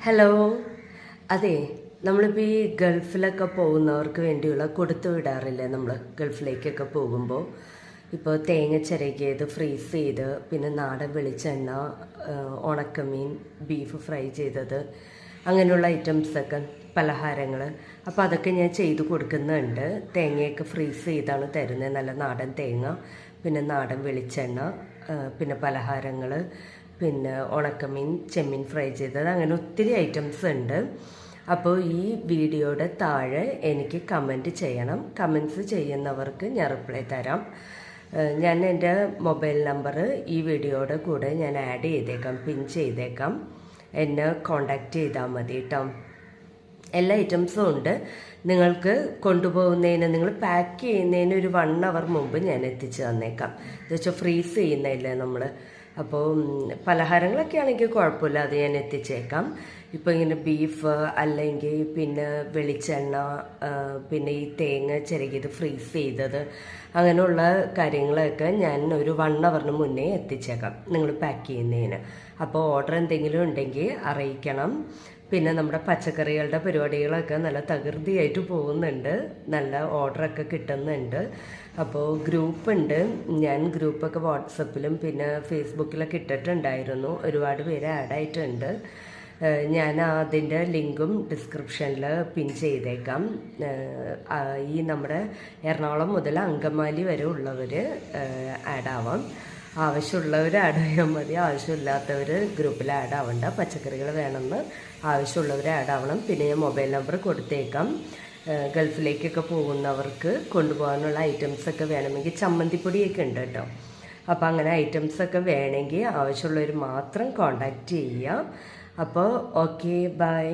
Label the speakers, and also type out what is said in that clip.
Speaker 1: Hello. അതെ, നമ്മളിപ്പോൾ ഈ ഗൾഫിലൊക്കെ പോകുന്നവർക്ക് വേണ്ടിയുള്ള കൊടുത്തു വിടാറില്ലേ നമ്മൾ ഗൾഫിലേക്കൊക്കെ പോകുമ്പോൾ. ഇപ്പോൾ തേങ്ങ ചിരകിയത് ഫ്രീസ് ചെയ്ത്, പിന്നെ നാടൻ വെളിച്ചെണ്ണ, ഉണക്കമീൻ, ബീഫ് ഫ്രൈ ചെയ്തത്, അങ്ങനെയുള്ള ഐറ്റംസൊക്കെ, പലഹാരങ്ങൾ. അപ്പോൾ അതൊക്കെ ഞാൻ ചെയ്ത് കൊടുക്കുന്നുണ്ട്. തേങ്ങയൊക്കെ ഫ്രീസ് ചെയ്താണ് തരുന്നത്, നല്ല നാടൻ തേങ്ങ, പിന്നെ നാടൻ വെളിച്ചെണ്ണ, പിന്നെ പലഹാരങ്ങൾ, പിന്നെ ഉണക്കമീൻ, ചെമ്മീൻ ഫ്രൈ ചെയ്തത്, അങ്ങനെ ഒത്തിരി ഐറ്റംസ് ഉണ്ട്. അപ്പോൾ ഈ വീഡിയോയുടെ താഴെ എനിക്ക് കമൻറ്റ് ചെയ്യണം. കമൻറ്റ്സ് ചെയ്യുന്നവർക്ക് ഞാൻ റിപ്ലൈ തരാം. ഞാൻ എൻ്റെ മൊബൈൽ നമ്പർ ഈ വീഡിയോയുടെ കൂടെ ഞാൻ ആഡ് ചെയ്തേക്കാം, പിൻ ചെയ്തേക്കാം. എന്നെ കോണ്ടാക്റ്റ് ചെയ്താൽ മതി കേട്ടോ. എല്ലാ ഐറ്റംസും ഉണ്ട്. നിങ്ങൾക്ക് കൊണ്ടുപോകുന്നതിന്, നിങ്ങൾ പാക്ക് ചെയ്യുന്നതിന് ഒരു 1 hour മുമ്പ് ഞാൻ എത്തിച്ച് തന്നേക്കാം. എന്ന് വെച്ചാൽ ഫ്രീസ് ചെയ്യുന്നില്ലേ നമ്മൾ. അപ്പോൾ പലഹാരങ്ങളൊക്കെ ആണെങ്കിൽ കുഴപ്പമില്ല, അത് ഞാൻ എത്തിച്ചേക്കാം. ഇപ്പോൾ ഇങ്ങനെ ബീഫ് അല്ലെങ്കിൽ പിന്നെ വെളിച്ചെണ്ണ, പിന്നെ ഈ തേങ്ങ ചിരകിയത് ഫ്രീസ് ചെയ്തത്, അങ്ങനെയുള്ള കാര്യങ്ങളൊക്കെ ഞാൻ ഒരു 1 hour മുന്നേ എത്തിച്ചേക്കാം നിങ്ങൾ പാക്ക് ചെയ്യുന്നതിന്. അപ്പോൾ ഓർഡർ എന്തെങ്കിലും ഉണ്ടെങ്കിൽ അറിയിക്കണം. പിന്നെ നമ്മുടെ പച്ചക്കറികളുടെ പരിപാടികളൊക്കെ നല്ല തകൃതിയായിട്ട് പോകുന്നുണ്ട്, നല്ല ഓർഡറൊക്കെ കിട്ടുന്നുണ്ട്. അപ്പോൾ ഗ്രൂപ്പുണ്ട്, ഞാൻ ഗ്രൂപ്പൊക്കെ വാട്സപ്പിലും പിന്നെ ഫേസ്ബുക്കിലൊക്കെ ഇട്ടിട്ടുണ്ടായിരുന്നു. ഒരുപാട് പേര് ആഡായിട്ടുണ്ട്. ഞാൻ അതിൻ്റെ ലിങ്കും ഡിസ്ക്രിപ്ഷനിൽ പിൻ ചെയ്തേക്കാം. ഈ നമ്മുടെ എറണാകുളം മുതൽ അങ്കമാലി വരെ ഉള്ളവർ ആഡാവാം. ആവശ്യമുള്ളവർ ആഡ് ചെയ്യാൻ മതി, ആവശ്യമില്ലാത്തവർ ഗ്രൂപ്പിൽ ആഡ് ആവണ്ട. പച്ചക്കറികൾ വേണമെന്ന് ആവശ്യമുള്ളവർ ആഡ് ആവണം. പിന്നെ ഞാൻ മൊബൈൽ നമ്പർ കൊടുത്തേക്കാം. ഗൾഫിലേക്കൊക്കെ പോകുന്നവർക്ക് കൊണ്ടുപോകാനുള്ള ഐറ്റംസൊക്കെ വേണമെങ്കിൽ ചമ്മന്തിപ്പൊടിയൊക്കെ ഉണ്ട് കേട്ടോ. അപ്പോൾ അങ്ങനെ ഐറ്റംസൊക്കെ വേണമെങ്കിൽ ആവശ്യമുള്ളവർ മാത്രം കോണ്ടാക്റ്റ് ചെയ്യുക. അപ്പോൾ ഓക്കെ, ബൈ.